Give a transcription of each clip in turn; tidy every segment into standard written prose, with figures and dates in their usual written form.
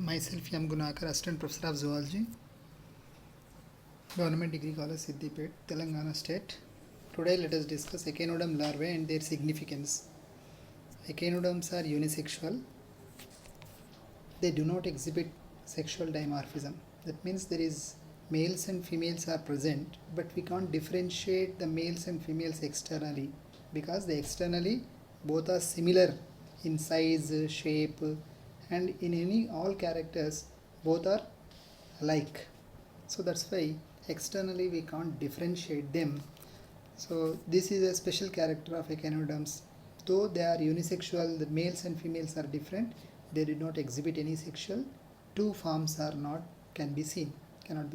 Myself M. Gunakar, Assistant Professor of Zoology, Government Degree College, Siddipet, Telangana State. Today let us discuss Echinoderm larvae and their significance. Echinoderms are unisexual. They do not exhibit sexual dimorphism. That means there is males and females are present, but we can't differentiate the males and females externally because they externally both are similar in size, shape, and in all characters both are alike. So that's why externally we can't differentiate them. So this is a special character of echinoderms. Though they are unisexual, the males and females are different, they do not exhibit any sexual. Two forms are not cannot be seen, cannot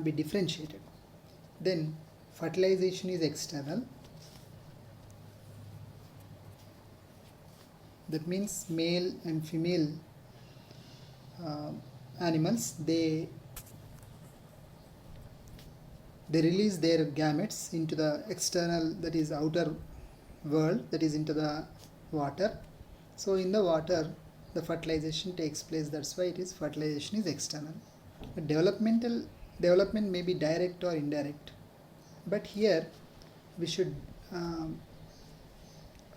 be differentiated. Then fertilization is external. That means male and female animals, they release their gametes into the external, that is outer world, that is into the water. So in the water the fertilization takes place. That's why it is fertilization is external. But development may be direct or indirect. But here we should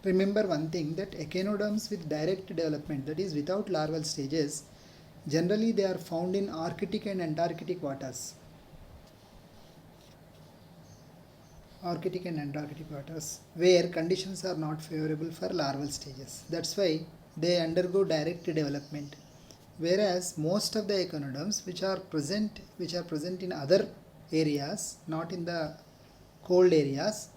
remember one thing, that echinoderms with direct development, that is without larval stages, generally they are found in Arctic and Antarctic waters. Arctic and Antarctic waters, where conditions are not favorable for larval stages. That's why they undergo direct development. Whereas most of the echinoderms which are present in other areas, not in the cold areas,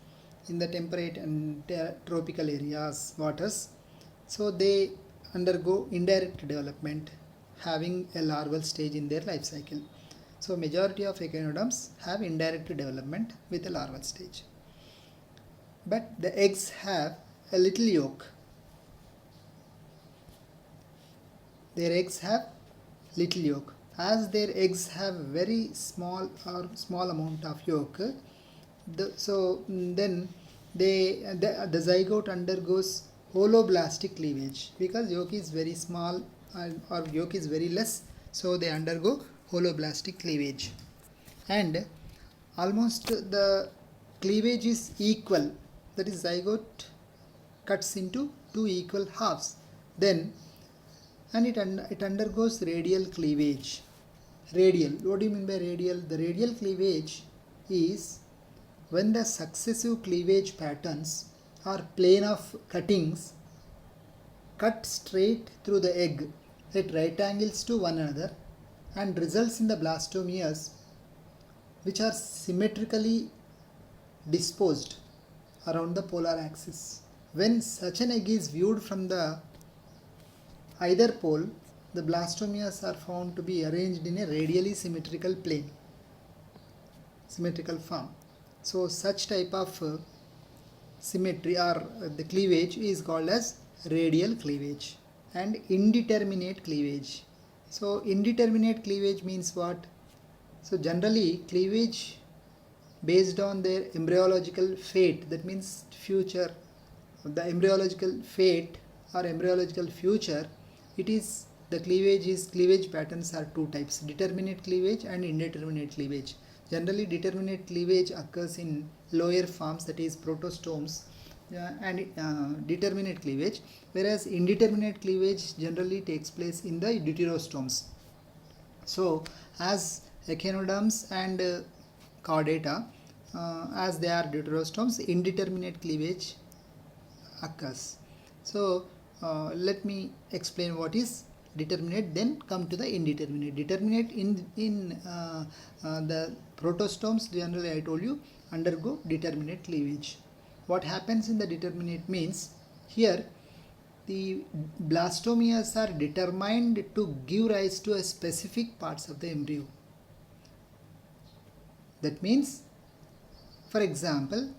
in the temperate and tropical areas waters, so they undergo indirect development, having a larval stage in their life cycle. So majority of echinoderms have indirect development with a larval stage. But the eggs have a little yolk. Their eggs have little yolk. As their eggs have very small amount of yolk, then the zygote undergoes holoblastic cleavage, because yolk is very small or yolk is very less, so they undergo holoblastic cleavage, and almost the cleavage is equal, that is zygote cuts into two equal halves, then and it undergoes radial cleavage. Radial, what do you mean by radial? The radial cleavage is when the successive cleavage patterns or plane of cuttings cut straight through the egg at right angles to one another and results in the blastomeres, which are symmetrically disposed around the polar axis. When such an egg is viewed from the either pole, the blastomeres are found to be arranged in a radially symmetrical plane, symmetrical form. So such type of symmetry or the cleavage is called as radial cleavage and indeterminate cleavage. So indeterminate cleavage means what? So generally cleavage based on their embryological fate, that means future, the embryological fate or embryological future, it is the cleavage patterns are two types: determinate cleavage and indeterminate cleavage. Generally determinate cleavage occurs in lower forms, that is protostomes, and determinate cleavage, whereas indeterminate cleavage generally takes place in the deuterostomes. So as echinoderms and chordata, as they are deuterostomes, indeterminate cleavage occurs. So let me explain what is determinate, then come to the indeterminate. Determinate in the protostomes, generally I told you, undergo determinate cleavage. What happens in the determinate means, here the blastomeres are determined to give rise to a specific parts of the embryo. That means, for example,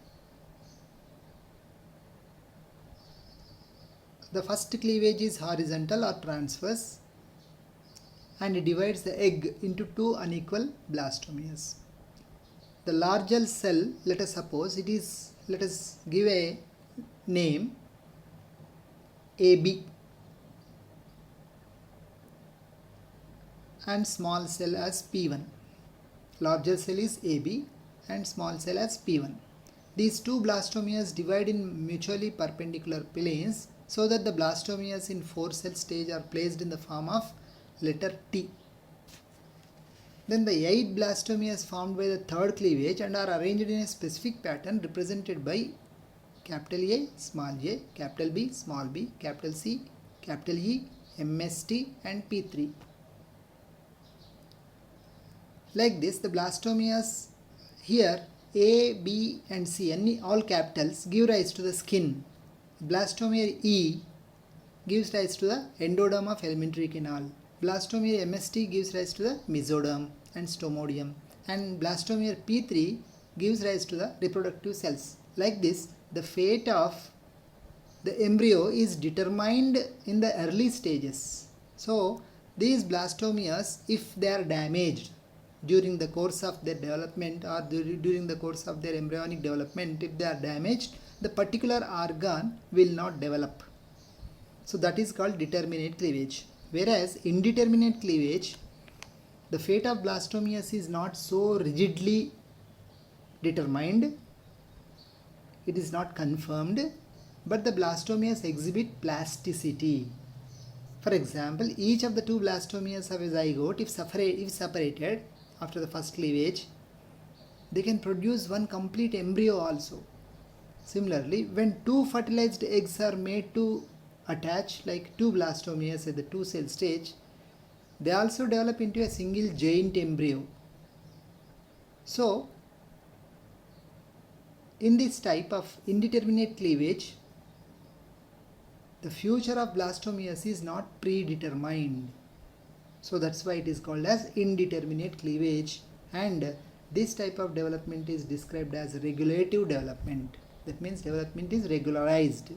the first cleavage is horizontal or transverse and it divides the egg into two unequal blastomeres. The larval cell, let us suppose it is, let us give a name AB. and small cell as P1. Larger cell is AB and small cell as P1. These two blastomeres divide in mutually perpendicular planes so that the blastomeres in 4-cell stage are placed in the form of letter T. Then the 8 blastomeres formed by the third cleavage and are arranged in a specific pattern represented by capital A, small a, capital B, small b, capital C, capital E, MST and P3. Like this, the blastomeres here A, B and C, all capitals, give rise to the skin. Blastomere E gives rise to the endoderm of elementary canal. Blastomere MST gives rise to the mesoderm and stomodium. And blastomere P3 gives rise to the reproductive cells. Like this, the fate of the embryo is determined in the early stages. So, these blastomeres, if they are damaged during the course of their development or during the course of their embryonic development, if they are damaged, the particular organ will not develop. So that is called determinate cleavage. Whereas indeterminate cleavage, the fate of blastomeres is not so rigidly determined, it is not confirmed, but the blastomeres exhibit plasticity. For example, each of the two blastomeres have a zygote. If separated after the first cleavage, they can produce one complete embryo also. Similarly, when two fertilized eggs are made to attach, like two blastomeres at the 2-cell stage, they also develop into a single giant embryo. So, in this type of indeterminate cleavage, the future of blastomeres is not predetermined. So that's why it is called as indeterminate cleavage, and this type of development is described as regulative development. That means development is regularized.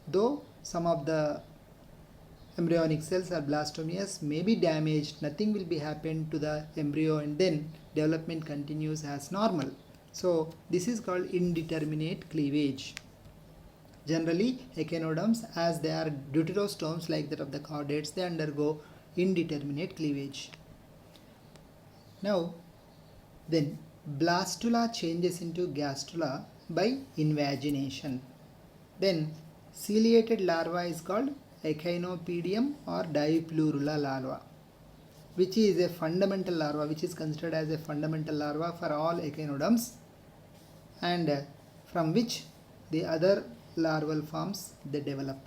Though some of the embryonic cells or blastomeres may be damaged, nothing will be happened to the embryo, and then development continues as normal. So this is called indeterminate cleavage. Generally, echinoderms, as they are deuterostomes like that of the chordates, they undergo indeterminate cleavage. Now, then blastula changes into gastrula by invagination. Then ciliated larva is called Echinopaedium or Dipleurula larva, which is a fundamental larva, which is considered as a fundamental larva for all echinoderms, and from which the other larval forms they develop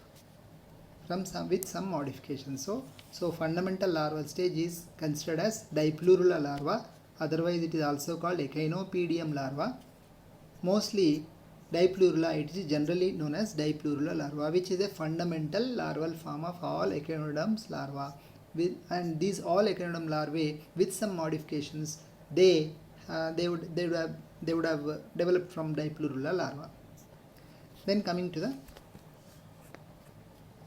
with some modifications. So fundamental larval stage is considered as Dipleurula larva. Otherwise, it is also called Echinopaedium larva. Mostly Dipleurula, it is generally known as Dipleurula larva, which is a fundamental larval form of all echinoderms larva. And these all echinoderm larvae, with some modifications, they would have developed from Dipleurula larva. Then coming to the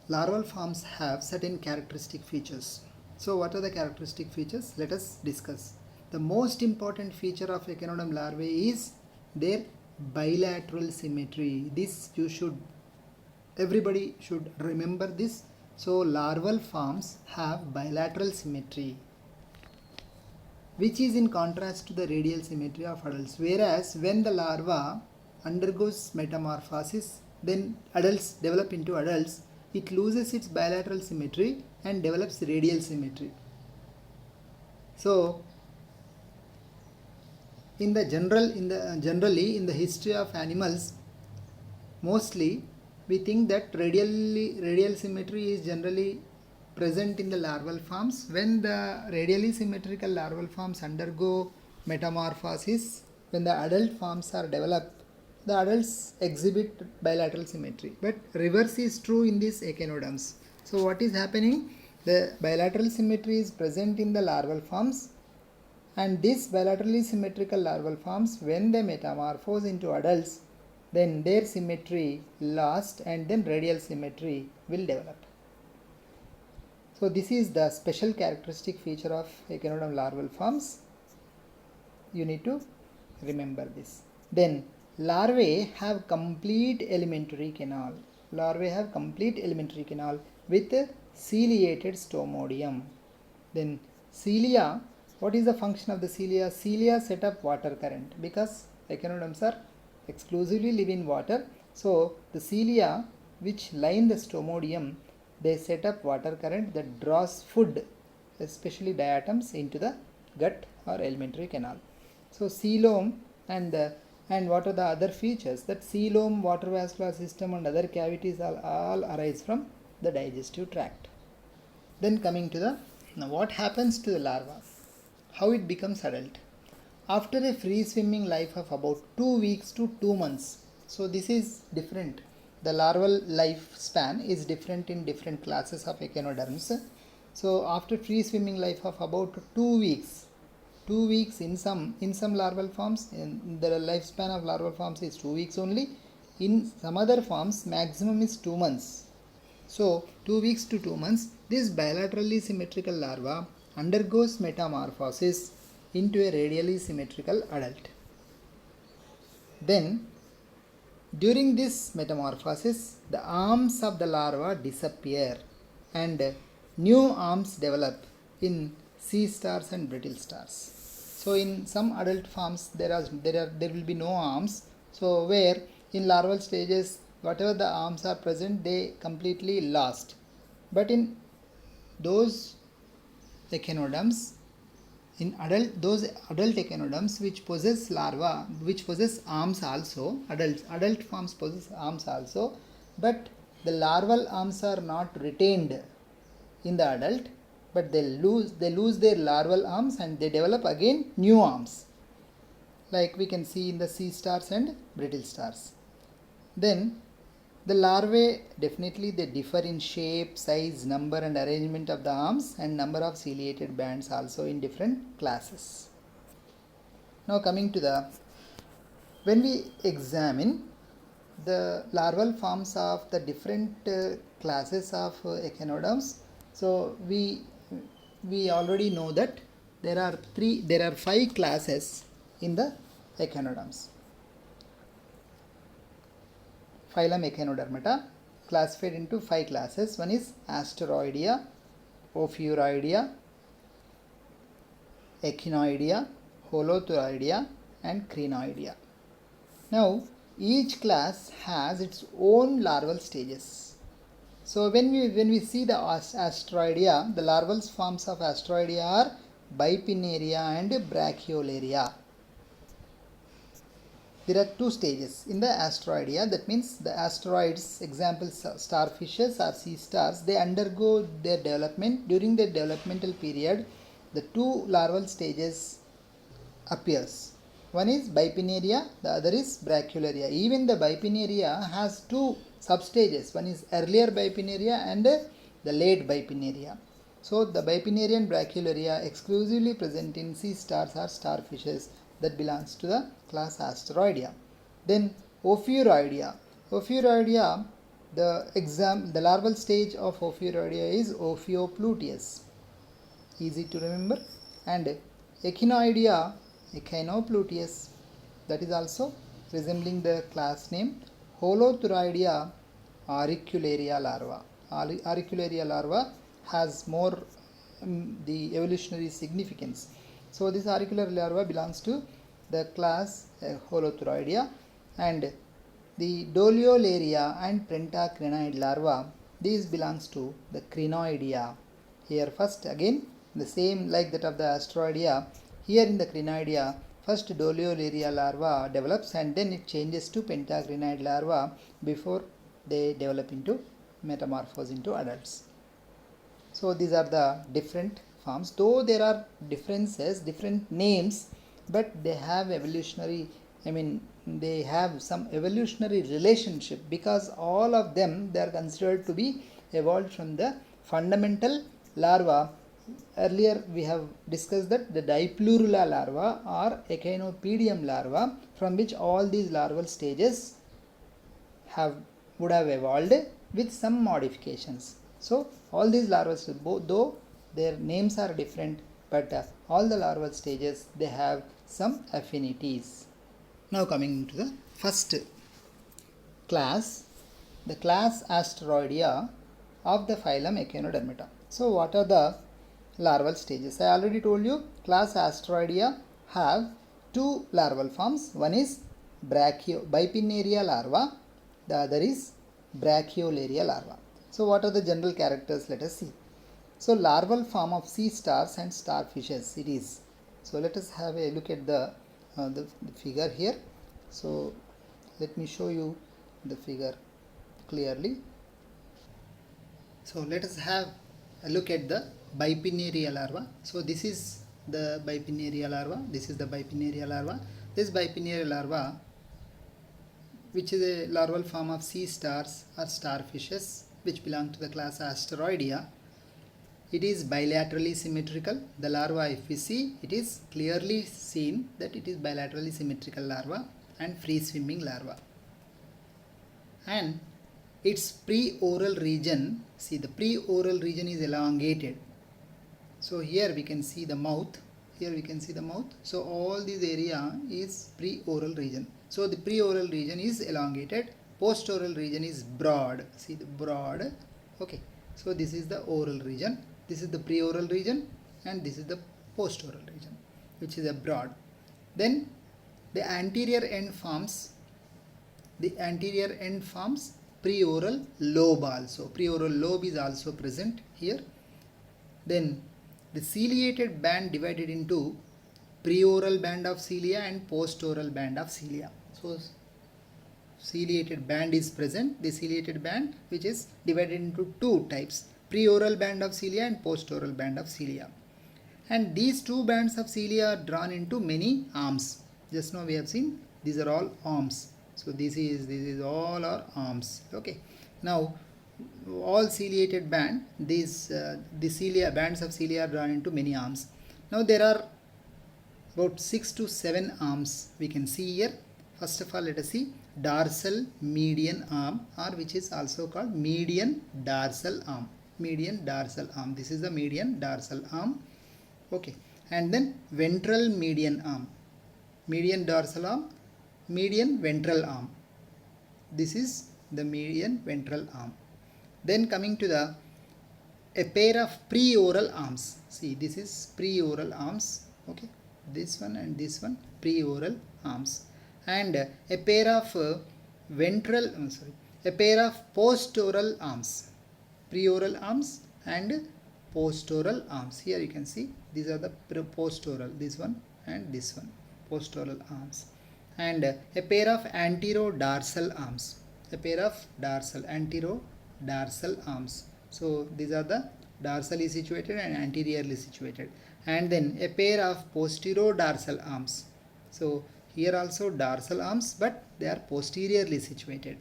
larval forms have certain characteristic features. So what are the characteristic features? Let us discuss. The most important feature of Echinoderm larvae is their bilateral symmetry. This everybody should remember this. So larval forms have bilateral symmetry, which is in contrast to the radial symmetry of adults. Whereas when the larva undergoes metamorphosis, then adults develop into adults, it loses its bilateral symmetry and develops radial symmetry. So generally in the history of animals, mostly we think that radial symmetry is generally present in the larval forms. When the radially symmetrical larval forms undergo metamorphosis, when the adult forms are developed, the adults exhibit bilateral symmetry. But reverse is true in these echinoderms. So what is happening? The bilateral symmetry is present in the larval forms, and these bilaterally symmetrical larval forms, when they metamorphose into adults, then their symmetry lost and then radial symmetry will develop. So this is the special characteristic feature of echinoderm larval forms. You need to remember this. Then larvae have complete elementary canal. Larvae have complete elementary canal with ciliated stomodium. Then cilia, what is the function of the cilia? Cilia set up water current because echinoderms are exclusively live in water. So the cilia which line the stomodium, they set up water current that draws food, especially diatoms, into the gut or alimentary canal. So coelom and what are the other features? That coelom, water vascular system and other cavities all arise from the digestive tract. Then coming to the, now what happens to the larva? How it becomes adult? After a free swimming life of about 2 weeks to 2 months. So this is different. The larval lifespan is different in different classes of echinoderms. So after free swimming life of about 2 weeks, 2 weeks in some larval forms, the lifespan of larval forms is 2 weeks only. In some other forms, maximum is 2 months. So 2 weeks to 2 months, this bilaterally symmetrical larva undergoes metamorphosis into a radially symmetrical adult. Then during this metamorphosis, the arms of the larva disappear and new arms develop in sea stars and brittle stars. So in some adult forms there will be no arms. So where in larval stages whatever the arms are present, they completely lost. But in those echinoderms, in those adult echinoderms which possess larva, which possess arms also, adult forms possess arms also, but the larval arms are not retained in the adult, but they lose their larval arms and they develop again new arms, like we can see in the sea stars and brittle stars. Then the larvae, definitely they differ in shape, size, number and arrangement of the arms and number of ciliated bands also in different classes. Now coming to the, when we examine the larval forms of the different classes of echinoderms, so we already know that there are 5 classes in the echinoderms. Phylum Echinodermata classified into 5 classes. One is Asteroidea, Ophiopluteus, Echinoidea, holoblastic and Crinoidea. Now each class has its own larval stages. So when we see the Asteroidea, the larval forms of Asteroidea are Bipinnaria and Brachyolaria. There are 2 stages in the Asteroidea. That means the asteroids, example starfishes or sea stars, they undergo their development. During their developmental period, the 2 larval stages appears. One is Bipinnaria, the other is Brachyolaria. Even the Bipinnaria has 2 substages. One is earlier Bipinnaria and the late Bipinnaria. So the Bipinnaria and Brachyolaria exclusively present in sea stars or starfishes, that belongs to the class Asteroidea. Then Ophiopluteus. Ophiopluteus, the larval stage of Ophiopluteus is Ophiopluteus. Easy to remember. And Echinoidea, Echinopluteus, that is also resembling the class name. Holoblastic Auricularia larva. Auricularia larva has more the evolutionary significance. So this auricular larva belongs to the class Holoblastic, and the Doliolaria and pentacrinoid larva, these belongs to the Crinoidea. Here first again the same like that of the Asteroidea. Here in the Crinoidea, first Doliolaria larva develops and then it changes to pentacrinoid larva before they develop into metamorphose into adults. So these are the different forms, though there are differences, different names, but they have evolutionary, they have some evolutionary relationship, because all of them, they are considered to be evolved from the fundamental larva. Earlier we have discussed that the Dipleurula larva or Echinopaedium larva, from which all these larval stages would have evolved with some modifications. So all these larval stages, though their names are different, but all the larval stages, they have some affinities. Now coming to the first class, the class Asteroidea of the phylum Echinodermata. So what are the larval stages. I already told you class Asteroidia have two larval forms. One is bipinnaria larva, the other is Brachiolaria larva. So what are the general characters? Let us see. So larval form of sea stars and starfishes it is. So let us have a look at the figure here. So let me show you the figure clearly. So let us have a look at the bipinnaria larva. So this is the bipinnaria larva. This is the bipinnaria larva. This bipinnaria larva, which is a larval form of sea stars or starfishes, which belong to the class Asteroidia. It is bilaterally symmetrical. The larva, if we see, it is clearly seen that it is bilaterally symmetrical larva and free swimming larva. And its pre-oral region, see the pre-oral region is elongated. So here we can see the mouth. Here we can see the mouth. So all this area is pre-oral region. So the pre-oral region is elongated. Post-oral region is broad. See the broad. Okay. So this is the oral region. This is the pre-oral region and this is the post-oral region, which is a broad. Then the anterior end forms pre-oral lobe also. Pre-oral lobe is also present here. Then the ciliated band divided into pre-oral band of cilia and post-oral band of cilia. So ciliated band is present. The ciliated band, which is divided into two types, pre-oral band of cilia and post-oral band of cilia. And these two bands of cilia are drawn into many arms. Just now we have seen these are all arms. So this is all our arms. Okay. Now all ciliated band, the cilia bands of cilia are drawn into many arms. Now there are about 6 to 7 arms we can see here. First of all, let us see dorsal median arm, or which is also called median dorsal arm. Median dorsal arm. This is the median dorsal arm. Okay. And then ventral median arm. Median dorsal arm, median ventral arm. This is the median ventral arm. Then coming to a pair of pre-oral arms. See, this is pre-oral arms. Okay. This one and this one, pre-oral arms. And a pair of a pair of post-oral arms. Pre-oral arms and post-oral arms. Here you can see these are the post-oral, this one and this one, post-oral arms. And a pair of anterodorsal arms. A pair of anterodorsal arms. So these are the dorsally situated and anteriorly situated. And then a pair of posterodorsal arms. So here also dorsal arms, but they are posteriorly situated.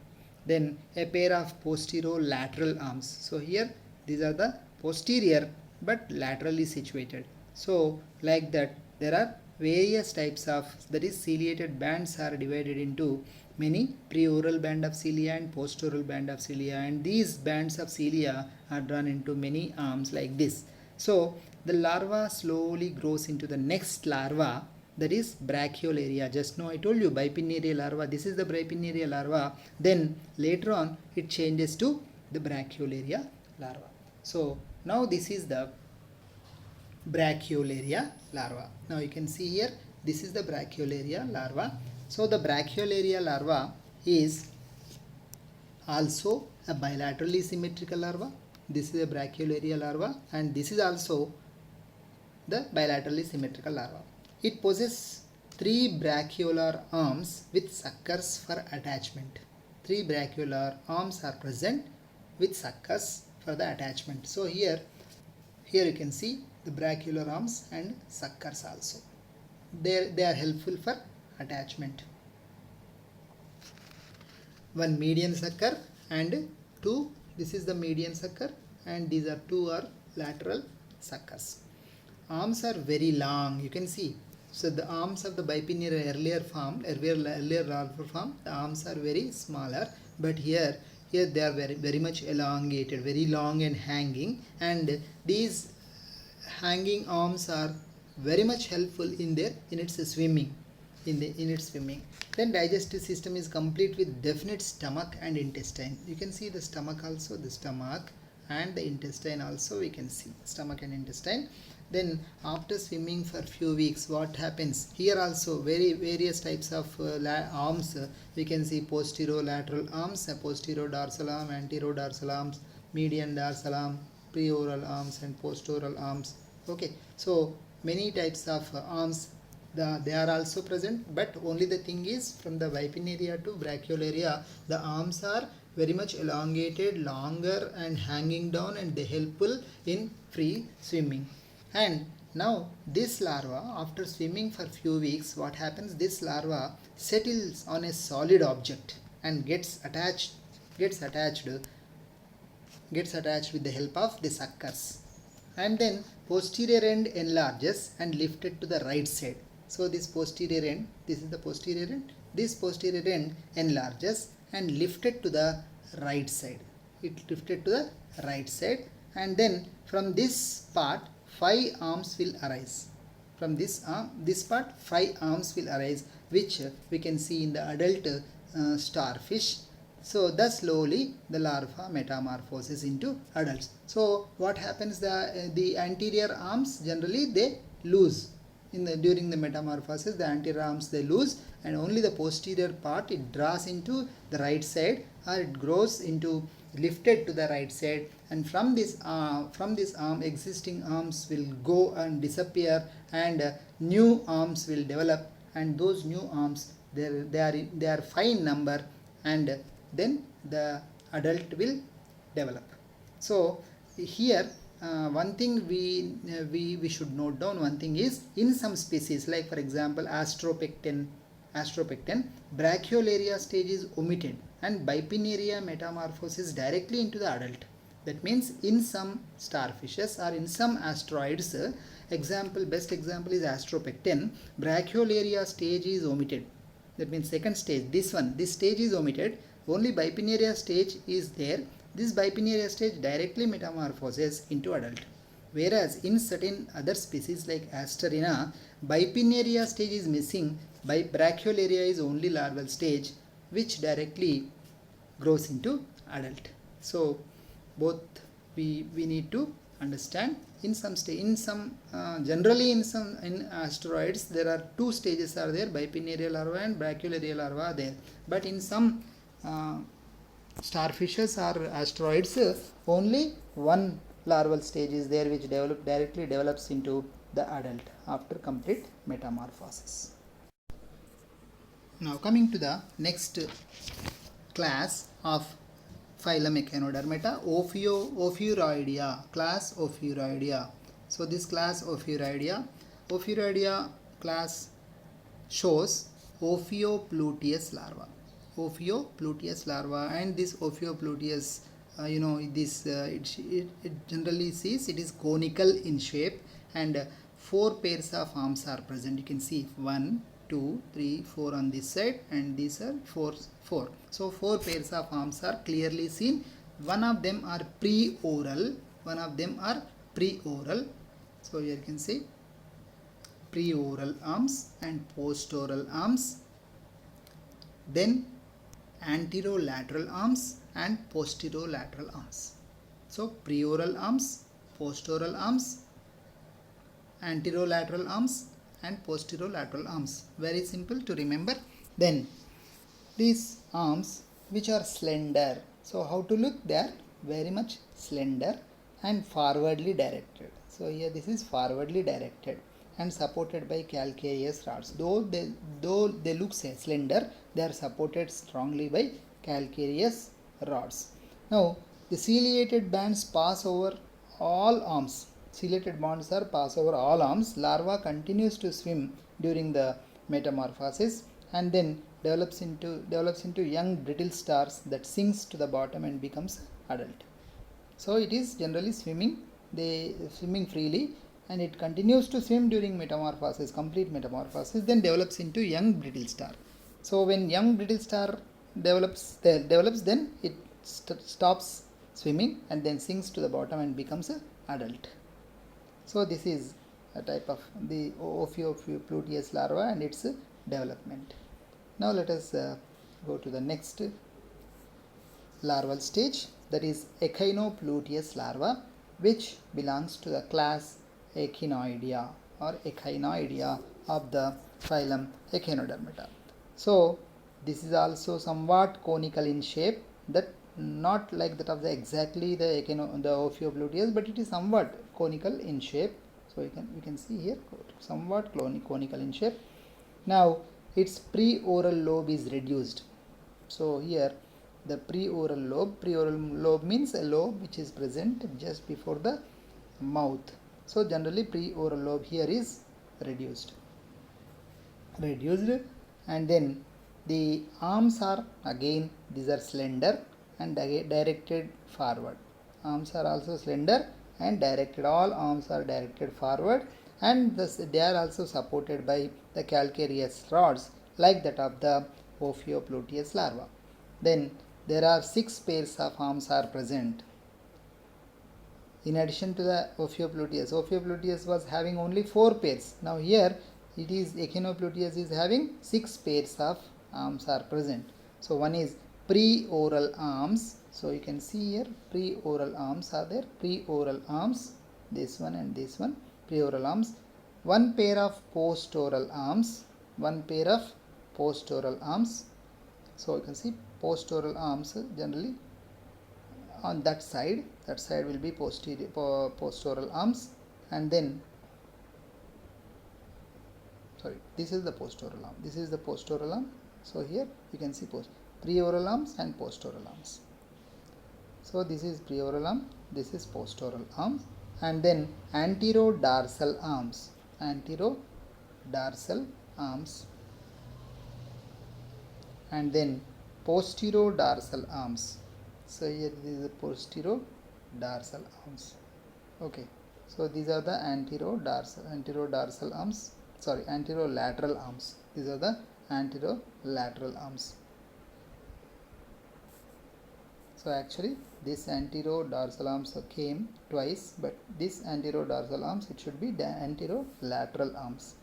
Then a pair of posterolateral arms. So here these are the posterior but laterally situated. So like that there are various types of, that is ciliated bands are divided into many pre-oral band of cilia and post-oral band of cilia, and these bands of cilia are drawn into many arms like this. So the larva slowly grows into the next larva, that is Brachiolaria. Just now I told you bipinnaria larva, this is the bipinnaria larva. Then later on it changes to the Brachiolaria larva. So now this is the Brachiolaria larva. Now you can see here, this is the Brachiolaria larva. So the Brachiolaria larva is also a bilaterally symmetrical larva. This is a Brachiolaria larva and this is also the bilaterally symmetrical larva. It possesses 3 brachiolar arms with suckers for attachment. 3 brachiolar arms are present with suckers for the attachment. So here you can see the brachiolar arms and suckers also. They are helpful for attachment. One median sucker and 2, this is the median sucker, and these are 2 are lateral suckers. Arms are very long, you can see. So the arms of the bipinnaria earlier larval form, the arms are very smaller, but here they are very much elongated, very long and hanging, and these hanging arms are very much helpful in its swimming. Then digestive system is complete with definite stomach and intestine. You can see the stomach also, the stomach and the intestine also we can see, stomach and intestine. Then after swimming for few weeks, what happens? Here also various types of arms. We can see posterolateral arms, posterior dorsal arm, anterior dorsal arms, median dorsal arm, preoral arms and postoral arms. Okay, so many types of arms they are also present, but only the thing is, from the Vipinaria to Brachiolaria, the arms are very much elongated, longer and hanging down, and they helpful in free swimming. And now this larva, after swimming for few weeks, what happens? This larva settles on a solid object and gets attached with the help of the suckers, and then posterior end enlarges and lifted to the right side. So this posterior end, this is the posterior end, this posterior end enlarges and lifted to the right side. It lifted to the right side, and then from this part 5 arms will arise. From this part 5 arms will arise, which we can see in the adult starfish. So thus slowly the larva metamorphoses into adults. So what happens? The anterior arms generally they lose during the metamorphosis. The anterior arms they lose, and only the posterior part it draws into the right side, or it grows into lifted to the right side, and from this arm existing arms will go and disappear, and new arms will develop, and those new arms they are 5 in number, and then the adult will develop. So here one thing we should note down. One thing is, in some species, like for example Asteropecten, Brachiolaria stage is omitted and Bipinaria metamorphosis directly into the adult. That means in some starfishes or in some asteroids, best example is Asteropecten, Brachiolaria stage is omitted. That means second stage, this stage is omitted, only Bipinaria stage is there. This Bipinaria stage directly metamorphoses into adult. Whereas in certain other species like Asterina, Bipinaria stage is missing, Brachiolaria is only larval stage, which directly grows into adult. So both we need to understand. Generally in asteroids there are 2 stages are there, Bipinaria larva and Brachiolaria larva are there, but in some starfishes or asteroids only one larval stage is there, which directly develops into the adult after complete metamorphosis. Now coming to the next class of phylum Echinodermata, Ophiuroidea, class Ophiuroidea. So this class Ophiuroidea class shows Ophiopluteus larva. And this Ophiopluteus, it generally sees it is conical in shape, and 4 pairs of arms are present. You can see 1, 2, 3, 4 on this side, and these are 4. So 4 pairs of arms are clearly seen. One of them are preoral. So here you can see preoral arms and postoral arms. Then anterolateral arms and posterolateral arms. So preoral arms, postoral arms, anterolateral arms and posterolateral arms. Very simple to remember. Then these arms which are slender. So how to look? They are very much slender and forwardly directed. So here this is forwardly directed and supported by calcareous rods. Though they look slender, they are supported strongly by calcareous rods. Now the ciliated bands pass over all arms. Larva continues to swim during the metamorphosis, and then develops into young brittle stars that sinks to the bottom and becomes adult. So it is generally swimming freely, and it continues to swim during metamorphosis, complete metamorphosis, then develops into young brittle star. So when young brittle star develops, then it stops swimming and then sinks to the bottom and becomes an adult. So this is a type of the Ophiopluteus larva and its development. Now let us go to the next larval stage, that is Echinopluteus larva, which belongs to the class Echinoidea or Echinoidea of the phylum Echinodermata. So this is also somewhat conical in shape, that not like that of the exactly the Ophiopluteus, but it is somewhat conical in shape. So we can see here somewhat conical in shape. Now its preoral lobe is reduced. So here the preoral lobe means a lobe which is present just before the mouth. So generally preoral lobe here is reduced, and then the arms are again, these are slender and directed forward. Arms are also slender and directed, all arms are directed forward, and thus they are also supported by the calcareous rods like that of the Ophiopluteus larva. Then there are 6 pairs of arms are present. In addition to the Ophiopluteus was having only 4 pairs. Now here it is Echinopluteus is having 6 pairs of arms are present. So one is preoral arms. So you can see here preoral arms are there. Preoral arms, this one and this one, preoral arms. 1 pair of postoral arms. 1 pair of postoral arms. So you can see postoral arms generally on that side will be postoral arms, and then this is the postoral arm. So here you can see preoral arms and postoral arms. So this is preoral arm, this is postoral arms, and then anterodorsal arms, and then posterodorsal arms. So here this is the posterodorsal arms. Okay, so these are the anterolateral arms. These are the anterolateral arms. So actually this anterodorsal arms came twice, but this anterodorsal arms, it should be the anterolateral arms,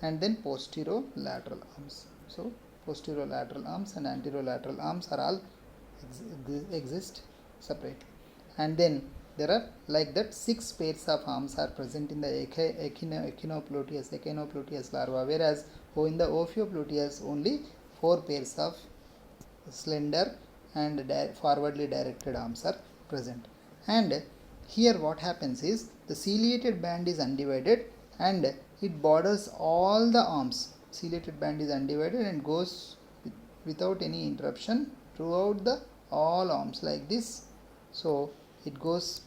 and then posterolateral arms. So posterolateral arms and anterolateral arms are all exist separately, and then there are like that 6 pairs of arms are present in the Echinopluteus larva, whereas in the Ophiopluteus only 4 pairs of slender and forwardly directed arms are present. And here what happens is the ciliated band is undivided and it borders all the arms. Ciliated band is undivided and goes without any interruption throughout the all arms like this. So it goes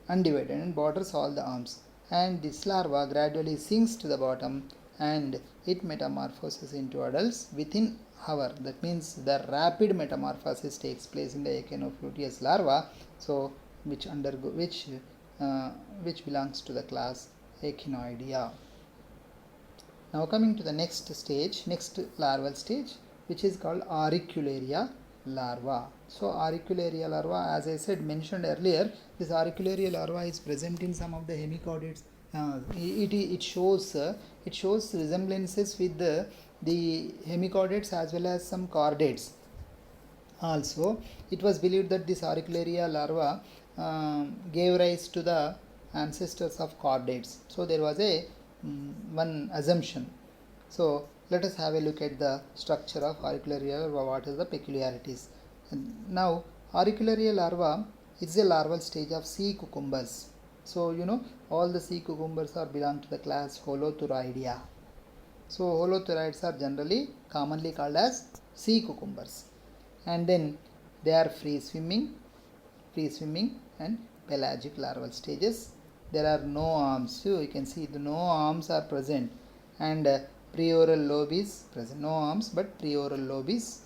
undivided and borders all the arms, and this larva gradually sinks to the bottom and it metamorphoses into adults within hour. That means the rapid metamorphosis takes place in the Echinopluteus larva, so which belongs to the class Echinoidea. Now coming to the next larval stage, which is called Auricularia larva. So Auricularia larva, as I mentioned earlier, this Auricularia larva is present in some of the hemichordates. It shows resemblances with the hemichordates as well as some chordates. Also, it was believed that this Auricularia larva gave rise to the ancestors of chordates. So there was one assumption. So let us have a look at the structure of Auricularia larva. What is the peculiarities? And now Auricularia larva is a larval stage of sea cucumbers. So all the sea cucumbers belong to the class Holothuroidea. So holothuroids are commonly called as sea cucumbers, and then they are free swimming and pelagic larval stages. There are no arms. So you can see no arms are present, and preoral lobe is present. No arms, but preoral lobe is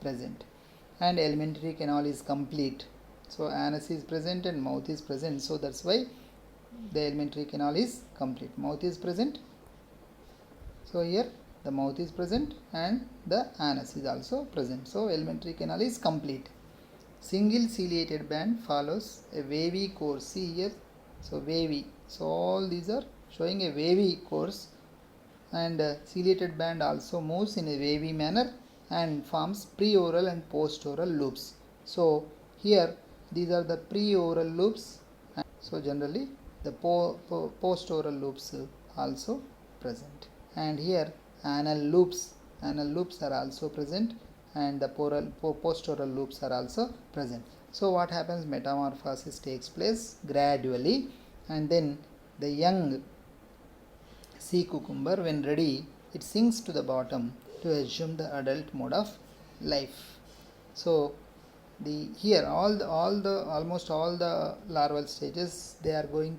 present, and alimentary canal is complete. So anus is present and mouth is present. So that's why the alimentary canal is complete. Mouth is present. So here the mouth is present and the anus is also present. So alimentary canal is complete. Single ciliated band follows a wavy course. See here. So wavy. So all these are showing a wavy course, and ciliated band also moves in a wavy manner and forms preoral and postoral loops. So Here these are the pre-oral loops, and so generally the post-oral loops also present, and here anal loops are also present, and the post-oral loops are also present. So what happens? Metamorphosis takes place gradually, and then the young sea cucumber, when ready, it sinks to the bottom to assume the adult mode of life. So almost all the larval stages, they are going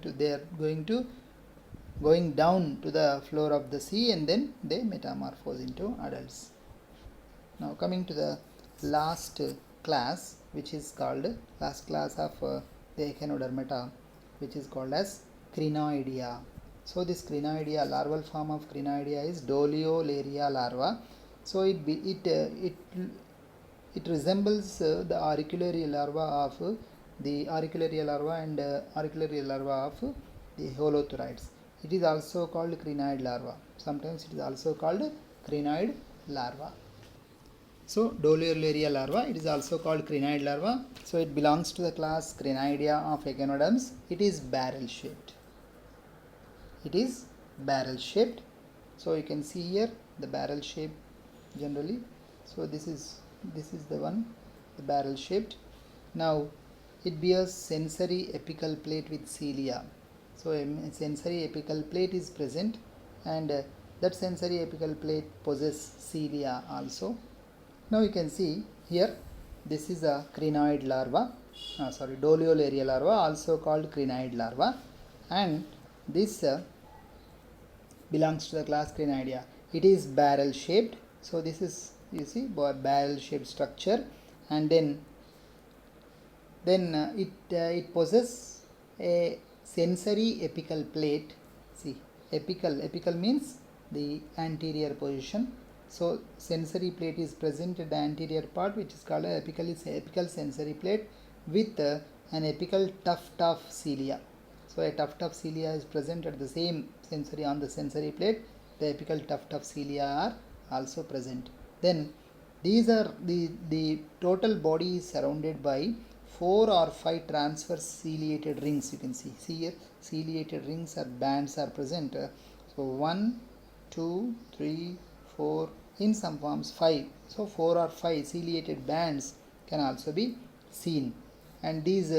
down to the floor of the sea, and then they metamorphose into adults. Now coming to the last class, which is called last class of the Echinodermata, which is called as Crinoidea. So this Crinoidea, larval form of Crinoidea is Doliolaria larva. So it resembles the Auricularia larva of the Auricularia larva and Auricularia larva of the Holothuriids. It is also called crinoid larva. Sometimes it is also called crinoid larva. So Doliolaria larva, it is also called crinoid larva. So it belongs to the class Crinoidea of Echinoderms. It is barrel shaped. So you can see here the barrel shape generally. So this is the one, the barrel shaped. Now it bears sensory apical plate with cilia. So a sensory apical plate is present, and that sensory apical plate possesses cilia also. Now you can see here, this is a crinoid larva, Doliolaria larva, also called crinoid larva, and this belongs to the class Crinoidea. It is barrel shaped. So this is, you see, barrel shaped structure, and then it possesses a sensory apical plate. See, apical means the anterior position. So sensory plate is present at the anterior part, which is called apical sensory plate, with an apical tuft of cilia. So a tuft of cilia is present at the same sensory, on the sensory plate. The apical tuft of cilia are also present. Then these are the total body is surrounded by 4 or 5 transverse ciliated rings. You can see here ciliated rings or bands are present. So 1, 2, 3, 4, in some forms 5. So 4 or 5 ciliated bands can also be seen, and these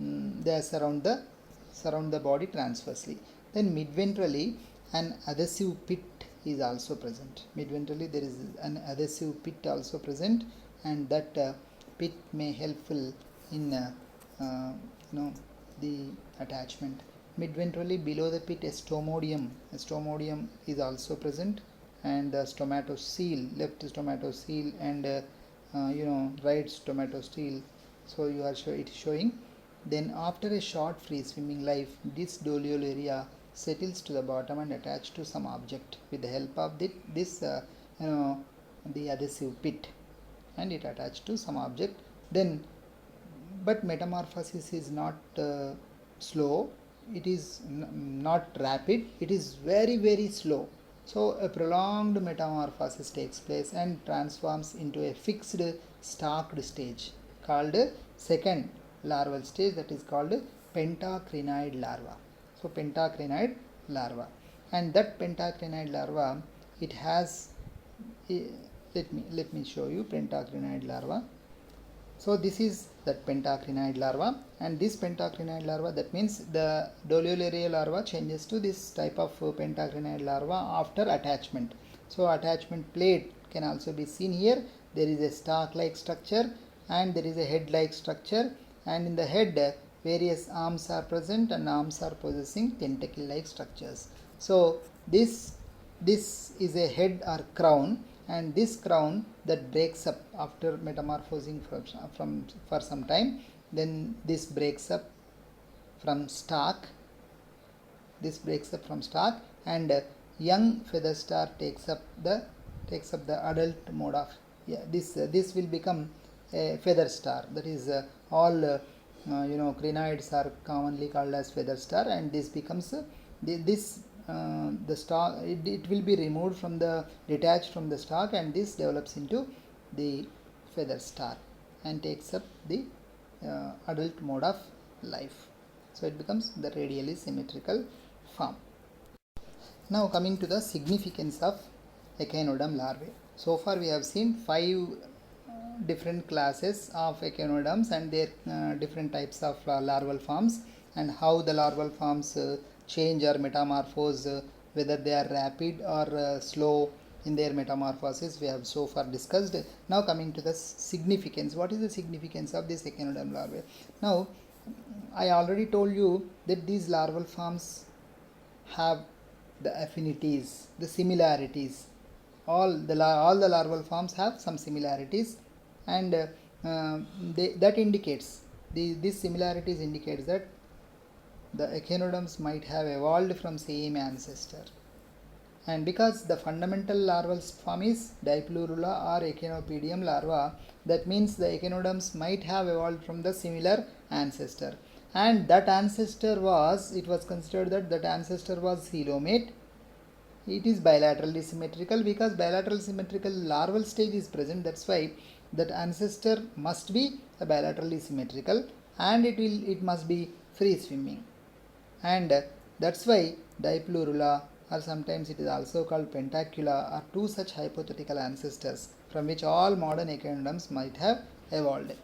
they surround the body transversely. Then midventrally an adhesive pit is also present. Midventrally there is an adhesive pit also present, and that pit may helpful in the attachment. Midventrally below the pit a stomodium is also present, and the stomatocele, left stomatocele and right stomatocele. So you are it is showing. Then after a short free swimming life, this Doliolaria settles to the bottom and attach to some object with the help of the adhesive pit, and it attached to some object. Then but metamorphosis is not slow, it is not rapid, it is very slow. So a prolonged metamorphosis takes place and transforms into a fixed stalked stage called second larval stage, that is called pentacrinoid larva. So pentacrinoid larva, and that pentacrinoid larva, it has let me show you pentacrinoid larva. So this is that pentacrinoid larva, and this pentacrinoid larva, that means the Doliolaria larva changes to this type of pentacrinoid larva after attachment. So attachment plate can also be seen here. There is a stalk like structure and there is a head like structure, and in the head various arms are present, and arms are possessing tentacle like structures. So this is a head or crown, and this crown that breaks up after metamorphosing for some time. Then this breaks up from stalk, and young feather star takes up the adult mode of this will become a feather star. That is all crinoids are commonly called as feather star, and this becomes the stalk, it will be removed from detached from the stalk, and this develops into the feather star and takes up the adult mode of life. So it becomes the radially symmetrical form. Now coming to the significance of Echinoderm larvae. So far we have seen 5 different classes of echinoderms and their different types of larval forms, and how the larval forms change or metamorphose, whether they are rapid or slow in their metamorphosis, we have so far discussed. Now coming to the significance. What is the significance of this echinoderm larvae? Now I already told you that these larval forms have the affinities, the similarities. All the larval forms have some similarities, and that indicates these similarities indicates that the echinoderms might have evolved from same ancestor. And because the fundamental larval form is Dipleurula or Echinopaedium larva, that means the echinoderms might have evolved from the similar ancestor. And that ancestor was, it was considered that ancestor was coelomate. It is bilaterally symmetrical because bilateral symmetrical larval stage is present. That's why that ancestor must be a bilaterally symmetrical, and it must be free swimming. And that's why Dipleurula, or sometimes it is also called Pentacula, are two such hypothetical ancestors from which all modern echinoderms might have evolved.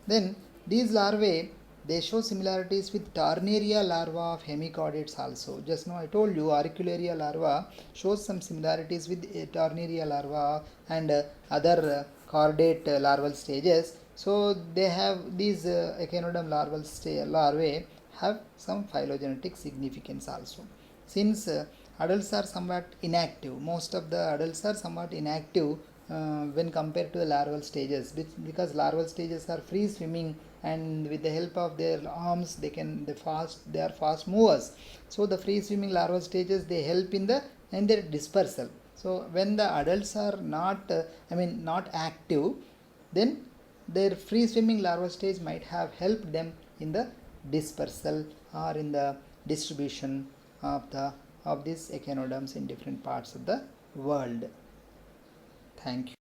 Then these larvae, they show similarities with Tornaria larva of hemichordates also. Just now I told you Auricularia larva shows some similarities with Tornaria larva and other chordate larval stages. So they have these echinoderm larvae have some phylogenetic significance also. Since adults are somewhat inactive, most of the adults are somewhat inactive when compared to the larval stages, because larval stages are free swimming, and with the help of their arms they are fast movers. So the free swimming larval stages, they help in their dispersal. So when the adults are not active, then their free swimming larval stage might have helped them in the dispersal or in the distribution of these echinoderms in different parts of the world. Thank you.